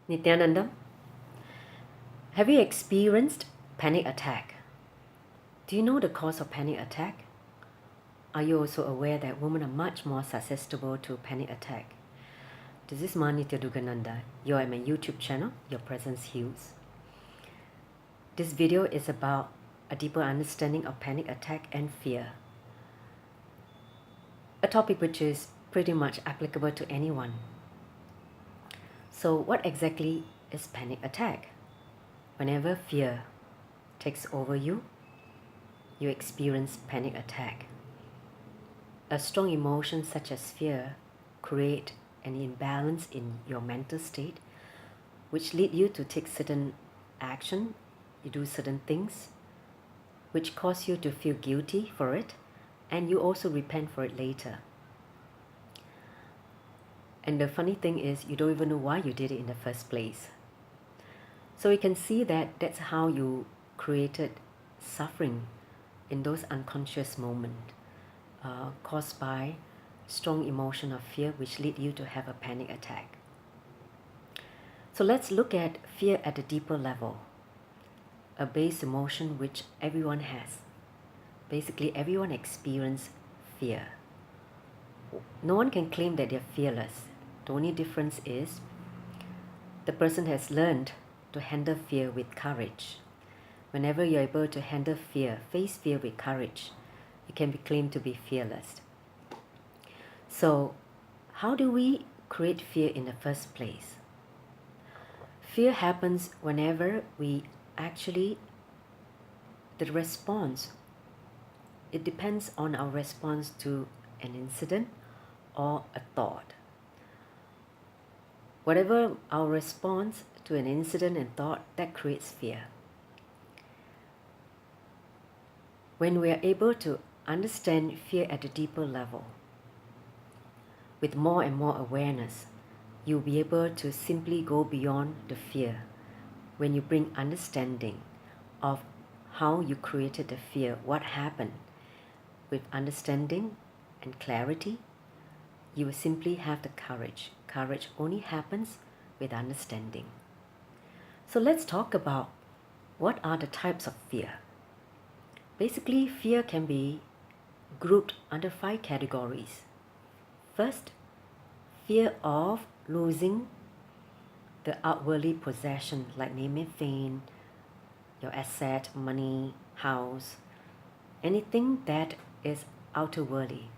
Nityananda, have you experienced panic attack? Do you know the cause of panic attack? Are you also aware that women are much more susceptible to panic attack? This is Nitya Dugananda. You're at my YouTube channel, Your Presence Heals. This video is about a deeper understanding of panic attack and fear. A topic which is pretty much applicable to anyone. So what exactly is panic attack? Whenever fear takes over you, you experience panic attack. A strong emotion such as fear create an imbalance in your mental state, which lead you to take certain action, you do certain things, which cause you to feel guilty for it, and you also repent for it later. And the funny thing is, you don't even know why you did it in the first place. So you can see that that's how you created suffering in those unconscious moments caused by strong emotion of fear, which lead you to have a panic attack. So let's look at fear at a deeper level, a base emotion which everyone has. Basically, everyone experiences fear. No one can claim that they're fearless. The only difference is the person has learned to handle fear with courage. Whenever you're able to handle fear, face fear with courage, you can be claimed to be fearless. So, how do we create fear in the first place? Fear happens whenever we actually, the response, it depends on our response to an incident or a thought. Whatever our response to an incident and thought, that creates fear. When we are able to understand fear at a deeper level, with more and more awareness, you'll be able to simply go beyond the fear. When you bring understanding of how you created the fear, what happened, with understanding and clarity, you will simply have the courage. Courage only happens with understanding. So let's talk about what are the types of fear. Basically, fear can be grouped under 5 categories. First, fear of losing the outwardly possession like name and fame, your asset, money, house, anything that is outwardly.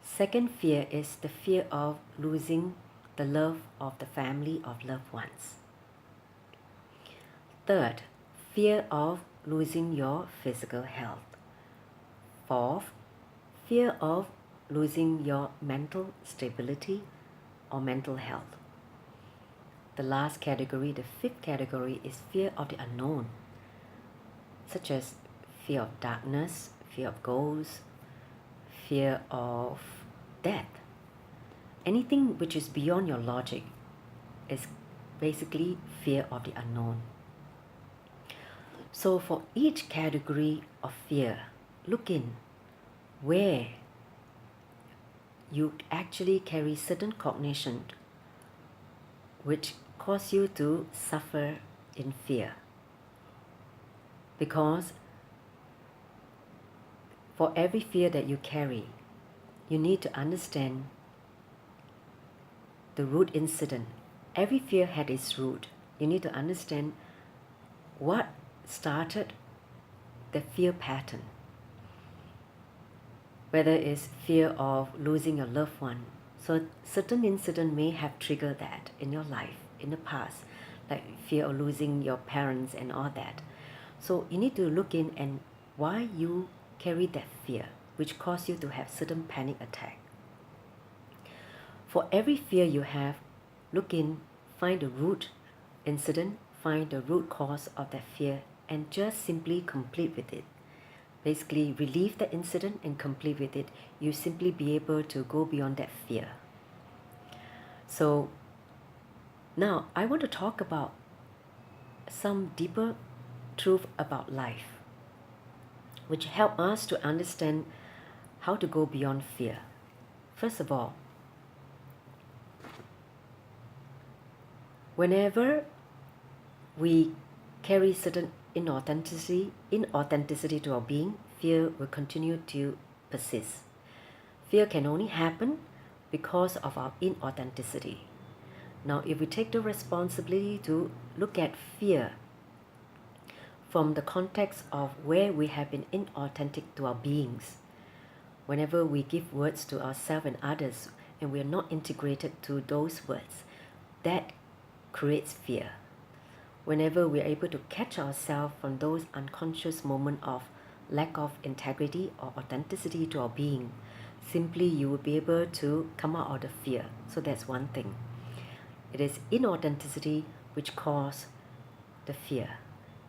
Second fear is the fear of losing the love of the family of loved ones. Third, fear of losing your physical health. Fourth, fear of losing your mental stability or mental health. The last category, the 5th category, is fear of the unknown, such as fear of darkness, fear of ghosts, fear of death. Anything which is beyond your logic is basically fear of the unknown. So for each category of fear, look in where you actually carry certain cognition which cause you to suffer in fear. Because for every fear that you carry, you need to understand the root incident. Every fear had its root. You need to understand what started the fear pattern. Whether it's fear of losing your loved one. So certain incident may have triggered that in your life, in the past, like fear of losing your parents and all that. So you need to look in and why you carry that fear, which cause you to have certain panic attack. For every fear you have, look in, find the root incident, find the root cause of that fear, and just simply complete with it. Basically, relieve the incident and complete with it. You simply be able to go beyond that fear. So now I want to talk about some deeper truth about life, which help us to understand how to go beyond fear. First of all, Whenever we carry certain inauthenticity to our being, fear will continue to persist. Fear can only happen because of our inauthenticity. Now, if we take the responsibility to look at fear from the context of where we have been inauthentic to our beings, whenever we give words to ourselves and others and we are not integrated to those words, that creates fear. Whenever we are able to catch ourselves from those unconscious moments of lack of integrity or authenticity to our being, simply you will be able to come out of the fear. So that's one thing. It is inauthenticity which causes the fear,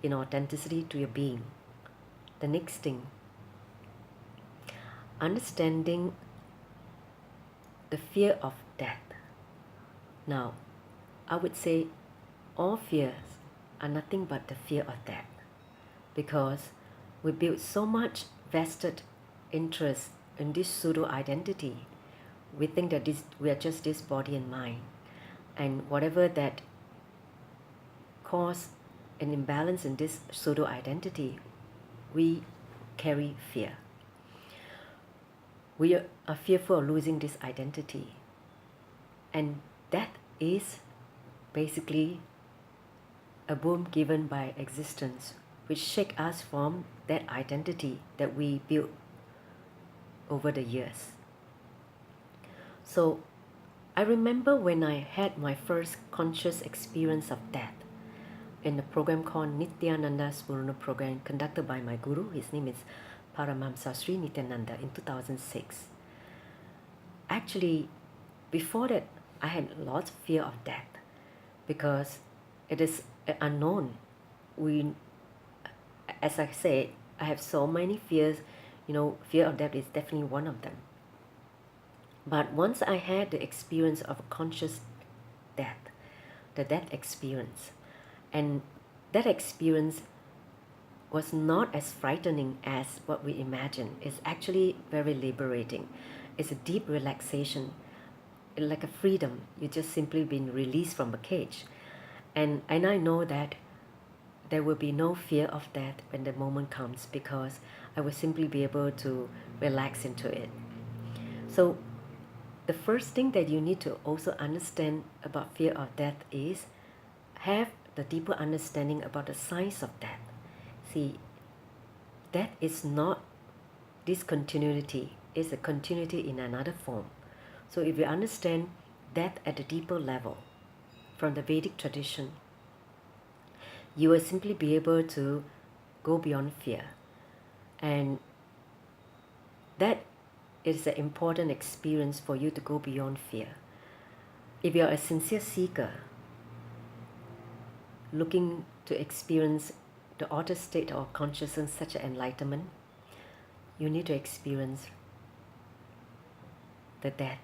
inauthenticity to your being. The next thing, understanding the fear of death. Now, I would say all fears are nothing but the fear of death, because we build so much vested interest in this pseudo-identity. We think that we are just this body and mind, and whatever that cause an imbalance in this pseudo-identity, we carry fear. We are fearful of losing this identity, and that is basically a boon given by existence, which shake us from that identity that we built over the years. So I remember when I had my first conscious experience of death in a program called Nityananda Smurana program conducted by my guru. His name is Paramahamsa Sri Nityananda in 2006. Actually, before that, I had lots of fear of death because it is unknown. As I said, I have so many fears. Fear of death is definitely one of them. But once I had the experience of conscious death, the death experience, and that experience was not as frightening as what we imagine. It's actually very liberating. It's a deep relaxation, like a freedom. You just simply been released from a cage. And I know that there will be no fear of death when the moment comes, because I will simply be able to relax into it. So the first thing that you need to also understand about fear of death is have the deeper understanding about the science of death. See, death is not discontinuity, it's a continuity in another form. So if you understand death at a deeper level from the Vedic tradition, you will simply be able to go beyond fear. And that is an important experience for you to go beyond fear. If you are a sincere seeker, looking to experience the altered state of consciousness, such as enlightenment, you need to experience the death,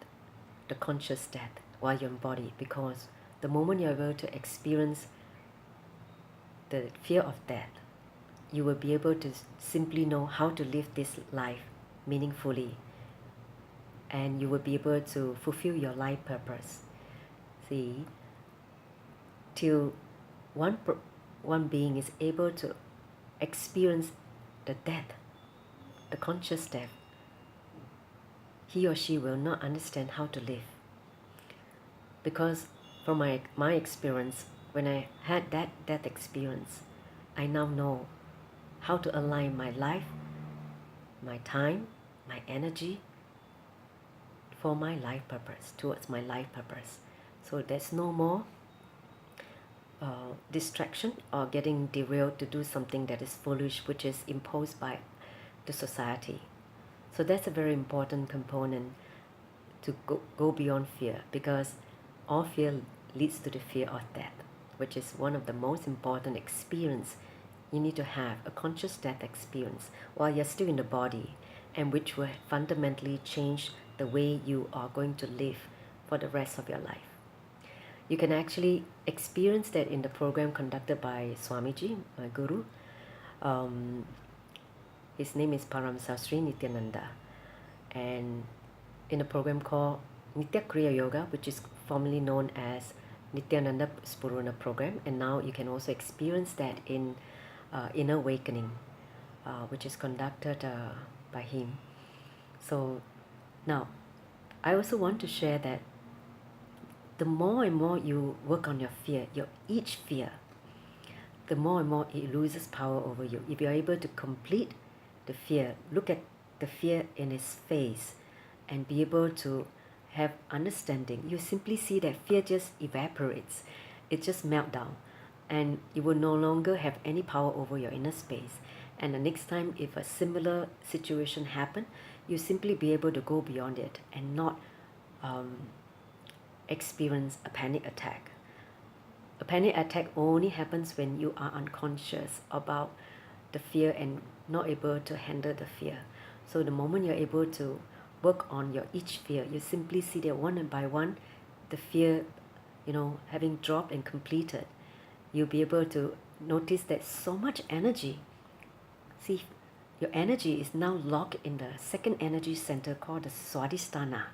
the conscious death, while you're in body, because the moment you're able to experience the fear of death, you will be able to simply know how to live this life meaningfully, and you will be able to fulfill your life purpose. See, till one being is able to experience the death, the conscious death, he or she will not understand how to live. Because from my experience, when I had that death experience, I now know how to align my life, my time, my energy for my life purpose, towards my life purpose. So there's no more distraction or getting derailed to do something that is foolish, which is imposed by the society. So that's a very important component to go beyond fear, because all fear leads to the fear of death, which is one of the most important experience you need to have, a conscious death experience while you're still in the body, and which will fundamentally change the way you are going to live for the rest of your life. You can actually experience that in the program conducted by Swamiji, my guru. His name is Paramahamsa Sri Nityananda, and in a program called Nitya Kriya Yoga, which is formerly known as Nityananda Spuruna program, and now you can also experience that in Inner Awakening, which is conducted by him. So now, I also want to share that the more and more you work on your fear, each fear, the more and more it loses power over you. If you're able to complete the fear, look at the fear in its face, and be able to have understanding, you simply see that fear just evaporates. It just melts down, and you will no longer have any power over your inner space. And the next time if a similar situation happen, you simply be able to go beyond it and not experience a panic attack. A panic attack only happens when you are unconscious about the fear and not able to handle the fear. So the moment you're able to work on your each fear, you simply see that one by one, the fear, having dropped and completed, you'll be able to notice that so much energy. See, your energy is now locked in the second energy center called the Swadhisthana,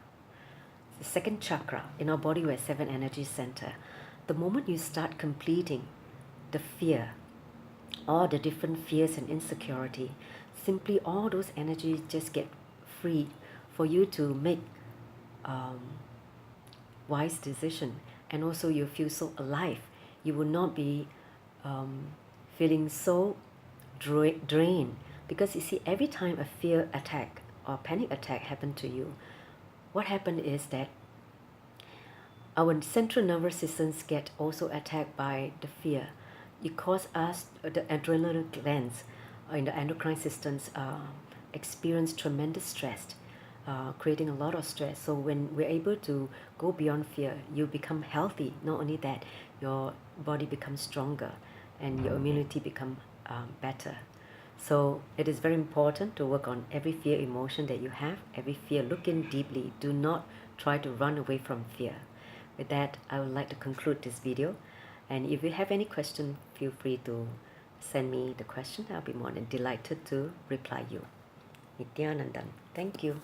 the second chakra. In our body, we have 7 energy center. The moment you start completing the fear, all the different fears and insecurity, simply all those energies just get free for you to make wise decision, and also you feel so alive. You will not be feeling so drained, because you see, every time a fear attack or panic attack happen to you, what happened is that our central nervous systems get also attacked by the fear. It causes us, the adrenal glands in the endocrine systems experience tremendous stress, creating a lot of stress. So when we're able to go beyond fear, you become healthy. Not only that, your body becomes stronger and your immunity becomes better. So it is very important to work on every fear emotion that you have, every fear. Look in deeply. Do not try to run away from fear. With that, I would like to conclude this video. And if you have any question, feel free to send me the question. I'll be more than delighted to reply you. Nityanandan. Thank you.